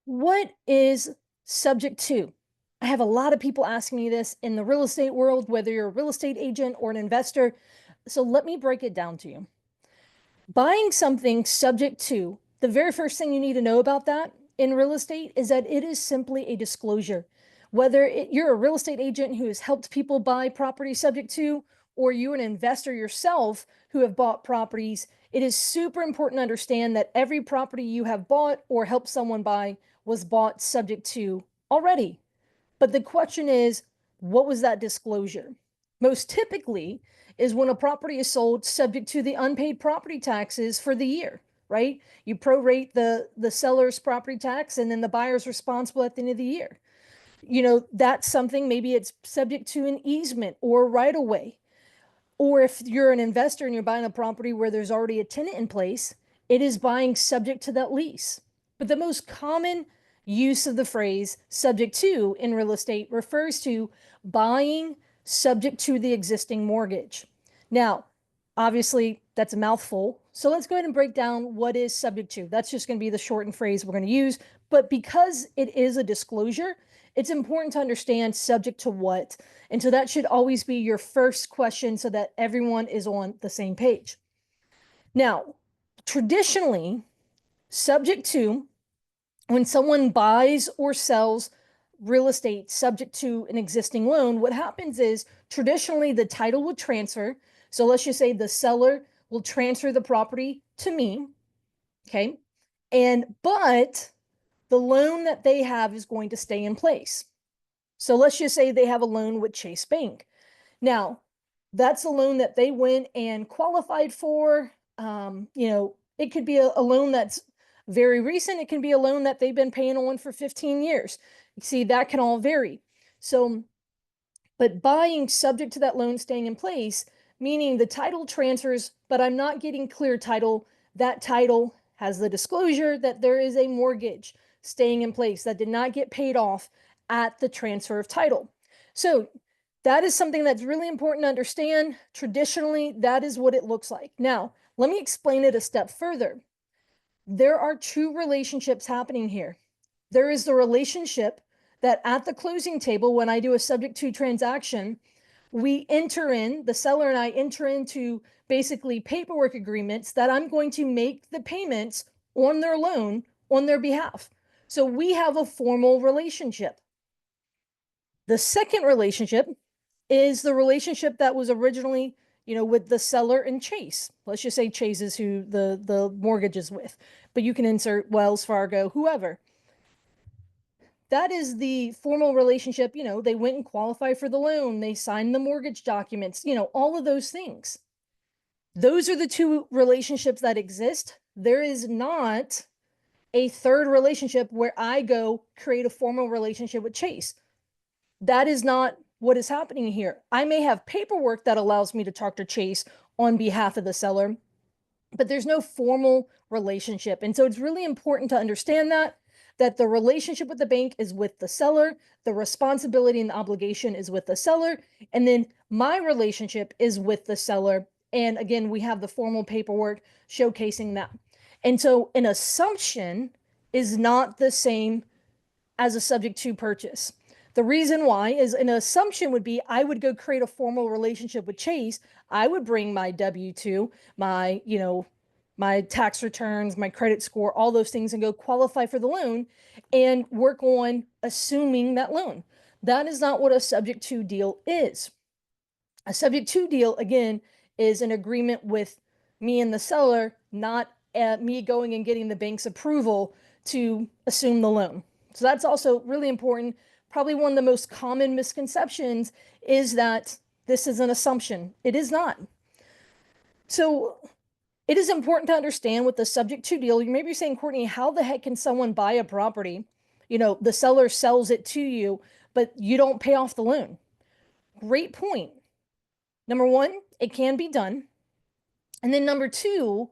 What is subject to? I have a lot of people asking me this in the real estate world, whether you're a real estate agent or an investor. So let me break it down to you. Buying something subject to, the very first thing you need to know about that in real estate is that it is simply a disclosure. Whether you're a real estate agent who has helped people buy property subject to, or you're an investor yourself who have bought properties, it is super important to understand that every property you have bought or helped someone buy was bought subject to already. But the question is, what was that disclosure? Most typically is when a property is sold subject to the unpaid property taxes for the year, right? You prorate the seller's property tax and then the buyer's responsible at the end of the year. That's something, maybe it's subject to an easement or right of way. Or if you're an investor and you're buying a property where there's already a tenant in place, it is buying subject to that lease. But the most common use of the phrase subject to in real estate refers to buying subject to the existing mortgage. Now, obviously, that's a mouthful. So let's go ahead and break down what is subject to. That's just going to be the shortened phrase we're going to use. But because it is a disclosure, it's important to understand subject to what. And so that should always be your first question so that everyone is on the same page. Now, traditionally, subject to, when someone buys or sells real estate subject to an existing loan, what happens is traditionally the title would transfer. So let's just say the seller will transfer the property to me. Okay. But the loan that they have is going to stay in place. So let's just say they have a loan with Chase Bank. Now, that's a loan that they went and qualified for. It could be a loan that's very recent. It can be a loan that they've been paying on for 15 years. You see, that can all vary. So, but buying subject to that loan staying in place, meaning the title transfers, but I'm not getting clear title. That title has the disclosure that there is a mortgage staying in place that did not get paid off at the transfer of title. So that is something that's really important to understand. Traditionally, that is what it looks like. Now, let me explain it a step further. There are two relationships happening here. There is the relationship that at the closing table, when I do a subject to transaction, the seller and I enter into basically paperwork agreements that I'm going to make the payments on their loan on their behalf. So we have a formal relationship. The second relationship is the relationship that was originally, with the seller and Chase. Let's just say Chase is who the mortgage is with, but you can insert Wells Fargo, whoever. That is the formal relationship. They went and qualified for the loan, they signed the mortgage documents, all of those things. Those are the two relationships that exist. There is not a third relationship where I go create a formal relationship with Chase. That is not what is happening here. I may have paperwork that allows me to talk to Chase on behalf of the seller, but there's no formal relationship. And so it's really important to understand that the relationship with the bank is with the seller, the responsibility and the obligation is with the seller, and then my relationship is with the seller. And again, we have the formal paperwork showcasing that. And so an assumption is not the same as a subject to purchase. The reason why is an assumption would be I would go create a formal relationship with Chase. I would bring my W-2, my tax returns, my credit score, all those things, and go qualify for the loan and work on assuming that loan. That is not what a subject to deal is. A subject to deal, again, is an agreement with me and the seller, not me going and getting the bank's approval to assume the loan. So that's also really important. Probably one of the most common misconceptions is that this is an assumption. It is not. So it is important to understand with the subject to deal. You may be saying, Courtney, how the heck can someone buy a property? The seller sells it to you, but you don't pay off the loan. Great point. Number one, it can be done. And then number two,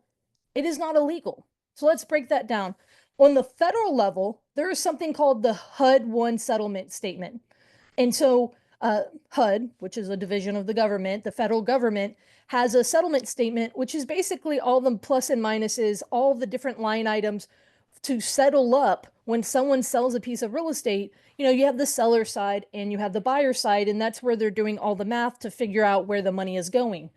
it is not illegal. So let's break that down. On the federal level, there is something called the HUD-1 settlement statement. And so HUD, which is a division of the government, the federal government, has a settlement statement, which is basically all the plus and minuses, all the different line items to settle up when someone sells a piece of real estate, you have the seller side and you have the buyer side, and that's where they're doing all the math to figure out where the money is going.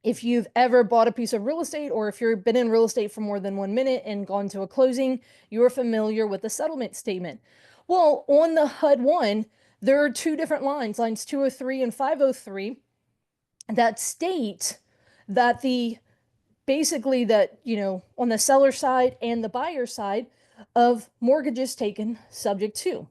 If you've ever bought a piece of real estate, or if you've been in real estate for more than 1 minute and gone to a closing, you're familiar with the settlement statement. Well, on the HUD-1, there are two different lines, lines 203 and 503, that state that basically that, on the seller side and the buyer side of mortgages taken subject to.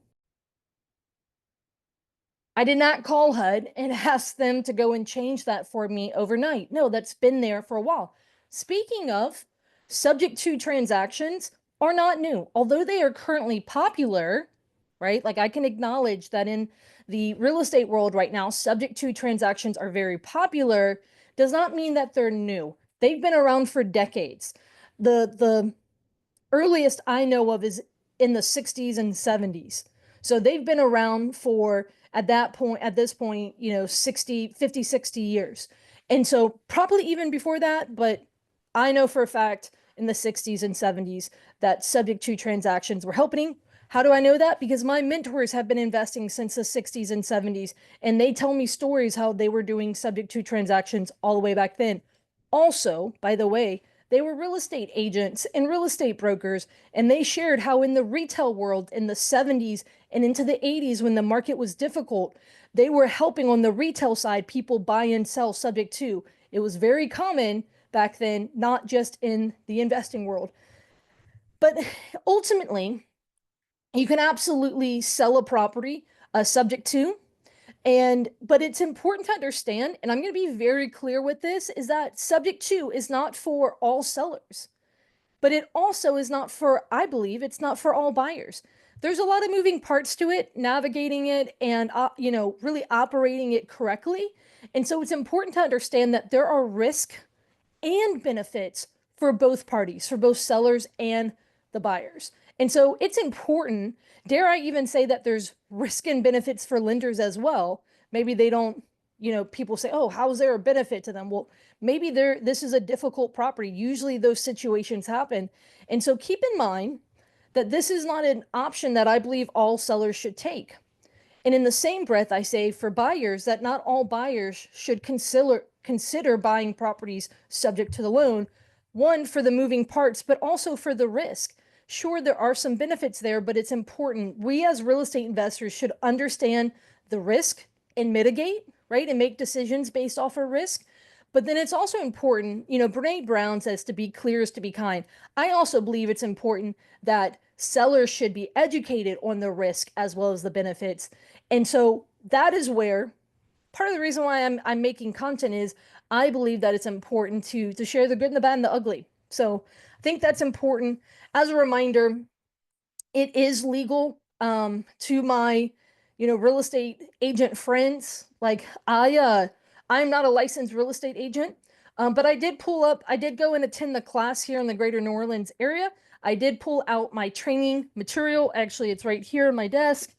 I did not call HUD and ask them to go and change that for me overnight. No, that's been there for a while. Speaking of, subject to transactions are not new, although they are currently popular, right? Like, I can acknowledge that in the real estate world right now, subject to transactions are very popular, does not mean that they're new. They've been around for decades. The earliest I know of is in the 60s and 70s. So they've been around for, at this point, 50, 60 years. And so probably even before that, but I know for a fact in the 60s and 70s that subject to transactions were happening. How do I know that? Because my mentors have been investing since the 60s and 70s, and they tell me stories how they were doing subject to transactions all the way back then. Also, by the way, they were real estate agents and real estate brokers, and they shared how in the retail world in the 70s and into the 80s, when the market was difficult, they were helping on the retail side people buy and sell subject to. It was very common back then, not just in the investing world. But ultimately, you can absolutely sell a property subject to. But it's important to understand, and I'm going to be very clear with this, is that subject to is not for all sellers, but it also is not for, I believe, it's not for all buyers. There's a lot of moving parts to it, navigating it and, really operating it correctly. And so it's important to understand that there are risk and benefits for both parties, for both sellers and the buyers. And so it's important, dare I even say that there's risk and benefits for lenders as well. Maybe they don't, people say, oh, how is there a benefit to them? Well, maybe this is a difficult property. Usually those situations happen. And so keep in mind that this is not an option that I believe all sellers should take. And in the same breath, I say for buyers that not all buyers should consider buying properties subject to the loan, one, for the moving parts, but also for the risk. Sure, there are some benefits there, but it's important. We as real estate investors should understand the risk and mitigate, right? And make decisions based off of risk. But then it's also important, Brene Brown says to be clear is to be kind. I also believe it's important that sellers should be educated on the risk as well as the benefits. And so that is where part of the reason why I'm making content is I believe that it's important to share the good and the bad and the ugly. So I think that's important. As a reminder, it is legal to my, real estate agent friends. Like I'm not a licensed real estate agent, but I did go and attend the class here in the greater New Orleans area. I did pull out my training material. Actually, it's right here on my desk.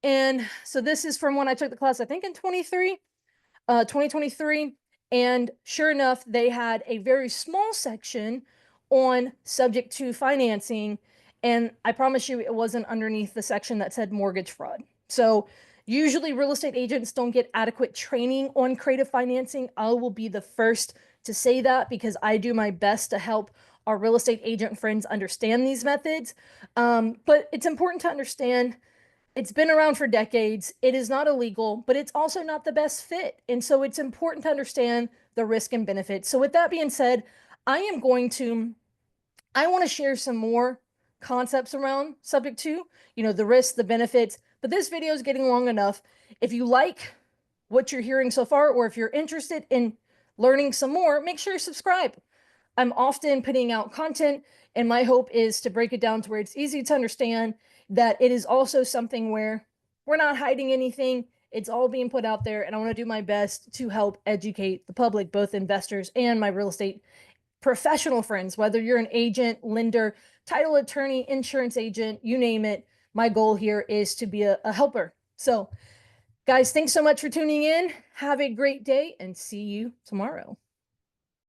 And so this is from when I took the class, I think in 2023. And sure enough, they had a very small section on subject to financing. And I promise you, it wasn't underneath the section that said mortgage fraud. So usually real estate agents don't get adequate training on creative financing. I will be the first to say that because I do my best to help our real estate agent friends understand these methods. But it's important to understand it's been around for decades. It is not illegal, but it's also not the best fit. And so it's important to understand the risk and benefits. So with that being said, I want to share some more concepts around subject to, the risks, the benefits, but this video is getting long enough. If you like what you're hearing so far, or if you're interested in learning some more, make sure you subscribe. I'm often putting out content, and my hope is to break it down to where it's easy to understand that it is also something where we're not hiding anything. It's all being put out there, and I want to do my best to help educate the public, both investors and my real estate professional friends, whether you're an agent, lender, title attorney, insurance agent, you name it. My goal here is to be a helper. So guys, thanks so much for tuning in. Have a great day and see you tomorrow.